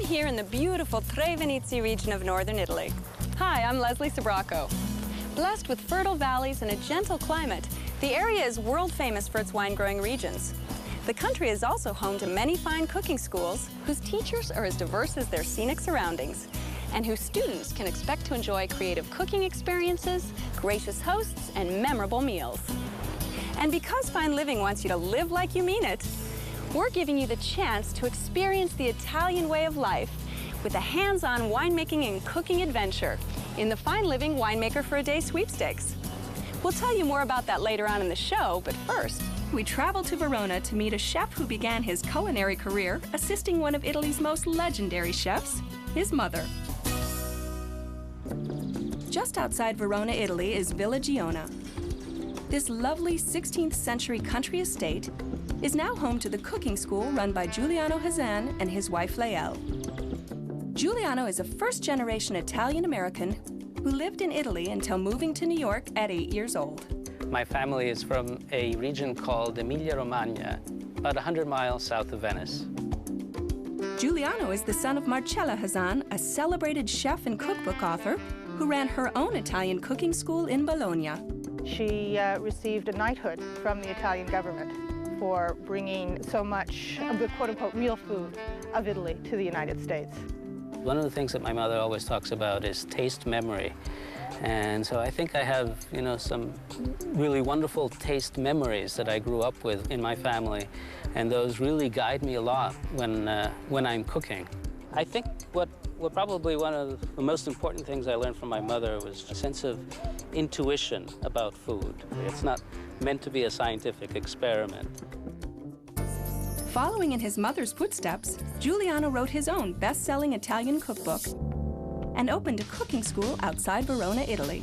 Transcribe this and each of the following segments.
here in the beautiful Tre Venezia region of northern Italy. Hi, I'm Leslie Sabracco. Blessed with fertile valleys and a gentle climate, the area is world famous for its wine-growing regions. The country is also home to many fine cooking schools whose teachers are as diverse as their scenic surroundings, and whose students can expect to enjoy creative cooking experiences, gracious hosts, and memorable meals. And because Fine Living wants you to live like you mean it, we're giving you the chance to experience the Italian way of life with a hands-on winemaking and cooking adventure in the Fine Living Winemaker for a Day sweepstakes. We'll tell you more about that later on in the show, but first, we traveled to Verona to meet a chef who began his culinary career assisting one of Italy's most legendary chefs, his mother. Just outside Verona, Italy is Villa Giona. This lovely 16th century country estate is now home to the cooking school run by Giuliano Hazan and his wife Lael. Giuliano is a first-generation Italian-American who lived in Italy until moving to New York at 8 years old. My family is from a region called Emilia-Romagna, about 100 miles south of Venice. Giuliano is the son of Marcella Hazan, a celebrated chef and cookbook author who ran her own Italian cooking school in Bologna. She received a knighthood from the Italian government for bringing so much of the quote-unquote real food of Italy to the United States. One of the things that my mother always talks about is taste memory. And so I think I have, some really wonderful taste memories that I grew up with in my family. And those really guide me a lot when I'm cooking. I think what probably one of the most important things I learned from my mother was a sense of intuition about food. It's not meant to be a scientific experiment. Following in his mother's footsteps, Giuliano wrote his own best-selling Italian cookbook and opened a cooking school outside Verona, Italy.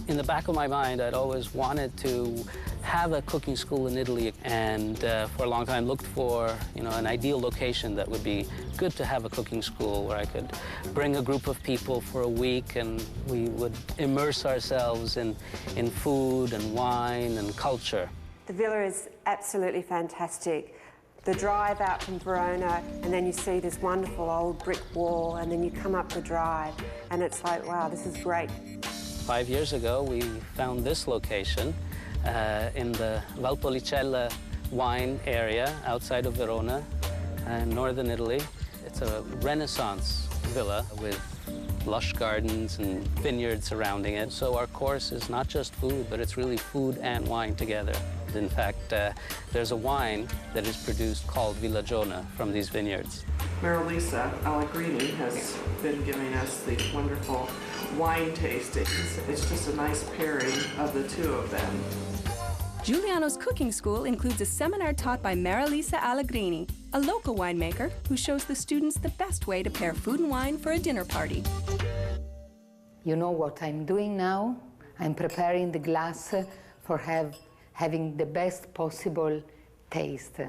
In the back of my mind, I'd always wanted to have a cooking school in Italy, and for a long time looked for, an ideal location that would be good to have a cooking school where I could bring a group of people for a week and we would immerse ourselves in food and wine and culture. The villa is absolutely fantastic. The drive out from Verona, and then you see this wonderful old brick wall, and then you come up the drive, and it's like, wow, this is great. 5 years ago, we found this location in the Valpolicella wine area outside of Verona, in northern Italy. It's a Renaissance villa with lush gardens and vineyards surrounding it. So our course is not just food, but it's really food and wine together. In fact, there's a wine that is produced called Villagiona from these vineyards. Marilisa Allegrini has been giving us the wonderful wine tastings. It's just a nice pairing of the two of them. Giuliano's cooking school includes a seminar taught by Marilisa Allegrini, a local winemaker who shows the students the best way to pair food and wine for a dinner party. You know what I'm doing now? I'm preparing the glass for having the best possible taste.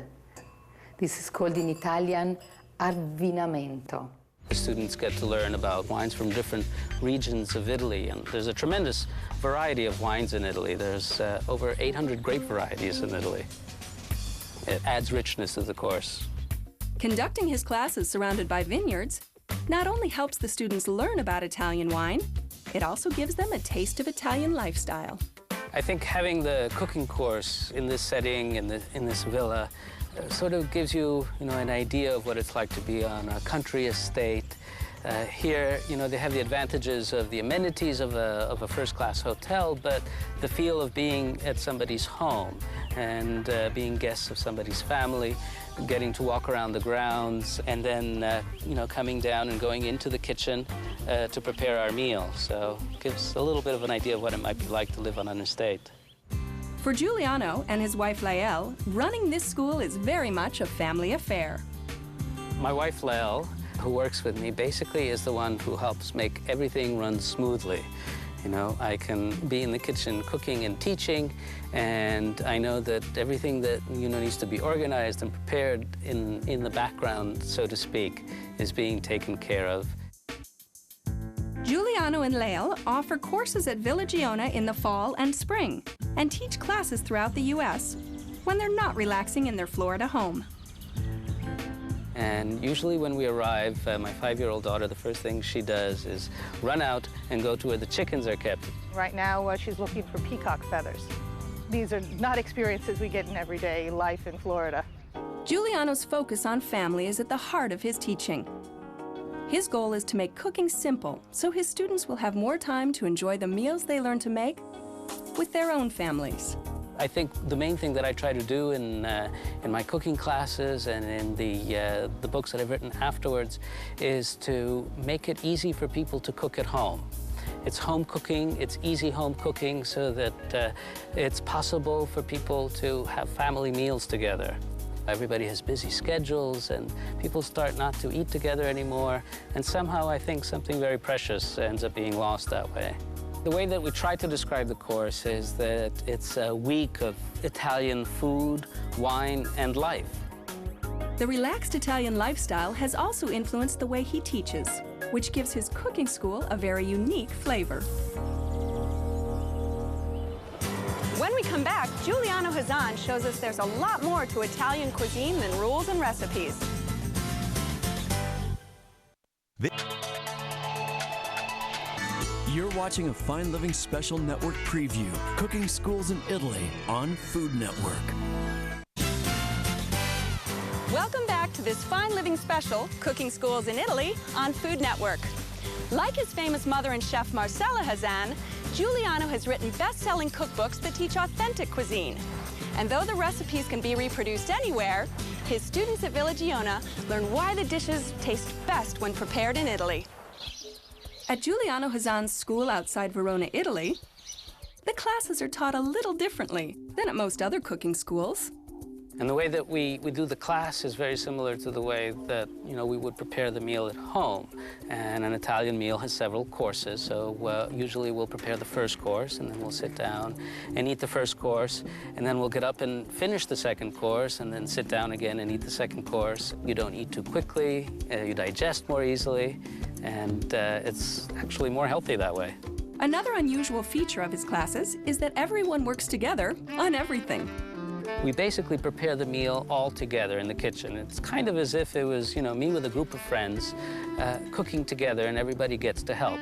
This is called in Italian avvinamento. The students get to learn about wines from different regions of Italy, and there's a tremendous variety of wines in Italy. There's over 800 grape varieties in Italy. It adds richness to the course. Conducting his classes surrounded by vineyards not only helps the students learn about Italian wine, it also gives them a taste of Italian lifestyle. I think having the cooking course in this setting, in this villa, sort of gives you, an idea of what it's like to be on a country estate. Here, they have the advantages of the amenities of a first-class hotel, but the feel of being at somebody's home and being guests of somebody's family, getting to walk around the grounds, and then, coming down and going into the kitchen to prepare our meal. So it gives a little bit of an idea of what it might be like to live on an estate. For Giuliano and his wife Lael, running this school is very much a family affair. My wife Lael, who works with me, basically is the one who helps make everything run smoothly. I can be in the kitchen cooking and teaching, and I know that everything that needs to be organized and prepared in the background, so to speak, is being taken care of. Giuliano and Lael offer courses at Villa Giona in the fall and spring, and teach classes throughout the U.S. when they're not relaxing in their Florida home. And usually when we arrive, my 5-year-old daughter, the first thing she does is run out and go to where the chickens are kept. Right now, she's looking for peacock feathers. These are not experiences we get in everyday life in Florida. Giuliano's focus on family is at the heart of his teaching. His goal is to make cooking simple, so his students will have more time to enjoy the meals they learn to make with their own families. I think the main thing that I try to do in my cooking classes and in the books that I've written afterwards is to make it easy for people to cook at home. It's home cooking, it's easy home cooking so that it's possible for people to have family meals together. Everybody has busy schedules and people start not to eat together anymore, and somehow I think something very precious ends up being lost that way. The way that we try to describe the course is that it's a week of Italian food, wine, and life. The relaxed Italian lifestyle has also influenced the way he teaches, which gives his cooking school a very unique flavor. When we come back, Giuliano Hazan shows us there's a lot more to Italian cuisine than rules and recipes. You're watching a Fine Living Special Network preview, Cooking Schools in Italy on Food Network. Welcome back to this Fine Living Special, Cooking Schools in Italy on Food Network. Like his famous mother and chef Marcella Hazan, Giuliano has written best-selling cookbooks that teach authentic cuisine. And though the recipes can be reproduced anywhere, his students at Villa Giona learn why the dishes taste best when prepared in Italy. At Giuliano Hazan's school outside Verona, Italy, the classes are taught a little differently than at most other cooking schools. And the way that we do the class is very similar to the way that, we would prepare the meal at home. And an Italian meal has several courses, so usually we'll prepare the first course, and then we'll sit down and eat the first course, and then we'll get up and finish the second course, and then sit down again and eat the second course. You don't eat too quickly, you digest more easily, and it's actually more healthy that way. Another unusual feature of his classes is that everyone works together on everything. We basically prepare the meal all together in the kitchen. It's kind of as if it was, me with a group of friends cooking together, and everybody gets to help.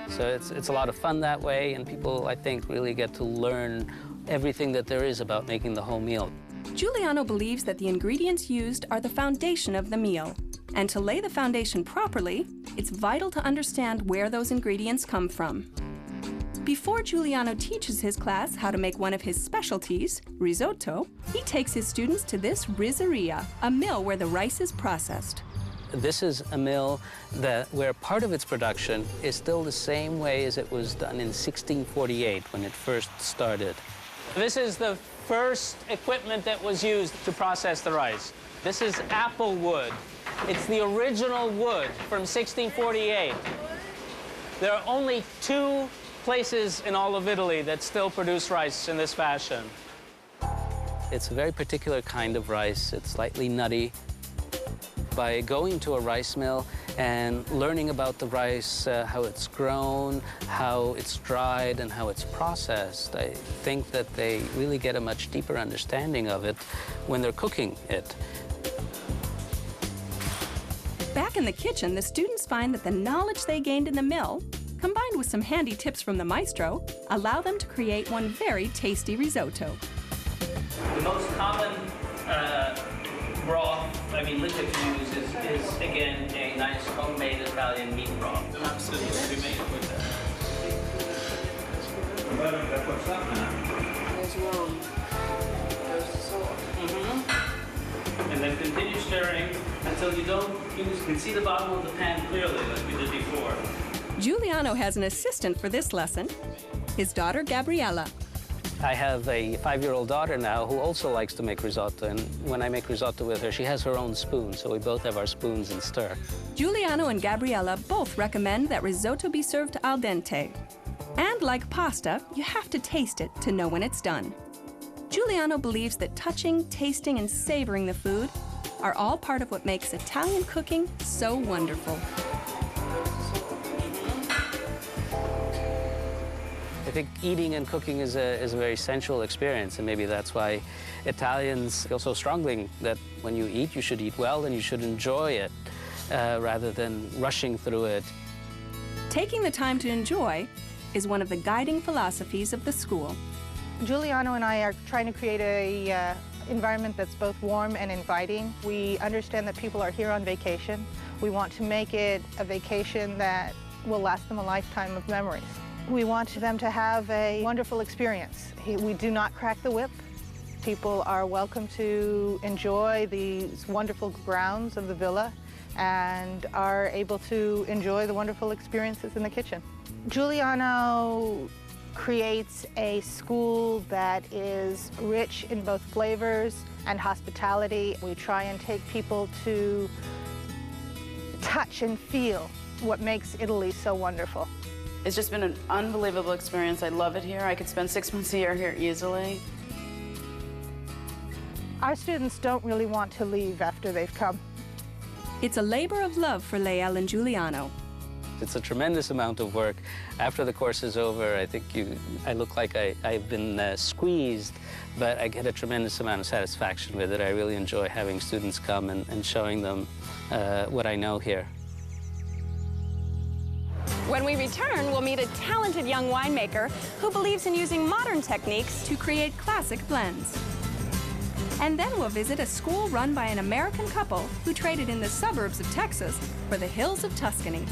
So it's a lot of fun that way, and people, I think, really get to learn everything that there is about making the whole meal. Giuliano believes that the ingredients used are the foundation of the meal. And to lay the foundation properly, it's vital to understand where those ingredients come from. Before Giuliano teaches his class how to make one of his specialties, risotto, he takes his students to this riseria, a mill where the rice is processed. This is a mill where part of its production is still the same way as it was done in 1648 when it first started. This is the first equipment that was used to process the rice. This is apple wood. It's the original wood from 1648. There are only 2 places in all of Italy that still produce rice in this fashion. It's a very particular kind of rice. It's slightly nutty. By going to a rice mill and learning about the rice, how it's grown, how it's dried, and how it's processed, I think that they really get a much deeper understanding of it when they're cooking it. Back in the kitchen, the students find that the knowledge they gained in the mill, combined with some handy tips from the maestro, allow them to create one very tasty risotto. The most common liquid to use is again, a nice homemade Italian meat broth. Absolutely, we make it with that. There's rum. There's salt. And then continue stirring until you can see the bottom of the pan clearly like we did before. Giuliano has an assistant for this lesson, his daughter Gabriella. I have a 5-year-old daughter now who also likes to make risotto, and when I make risotto with her, she has her own spoon, so we both have our spoons and stir. Giuliano and Gabriella both recommend that risotto be served al dente. And like pasta, you have to taste it to know when it's done. Giuliano believes that touching, tasting, and savoring the food are all part of what makes Italian cooking so wonderful. I think eating and cooking is a very sensual experience, and maybe that's why Italians feel so strongly that when you eat, you should eat well and you should enjoy it rather than rushing through it. Taking the time to enjoy is one of the guiding philosophies of the school. Giuliano and I are trying to create a environment that's both warm and inviting. We understand that people are here on vacation. We want to make it a vacation that will last them a lifetime of memories. We want them to have a wonderful experience. We do not crack the whip. People are welcome to enjoy these wonderful grounds of the villa and are able to enjoy the wonderful experiences in the kitchen. Giuliano creates a school that is rich in both flavors and hospitality. We try and take people to touch and feel what makes Italy so wonderful. It's just been an unbelievable experience. I love it here. I could spend 6 months a year here easily. Our students don't really want to leave after they've come. It's a labor of love for Lael and Giuliano. It's a tremendous amount of work. After the course is over, I think I look like I've been squeezed, but I get a tremendous amount of satisfaction with it. I really enjoy having students come and showing them what I know here. When we return, we'll meet a talented young winemaker who believes in using modern techniques to create classic blends. And then we'll visit a school run by an American couple who traded in the suburbs of Texas for the hills of Tuscany.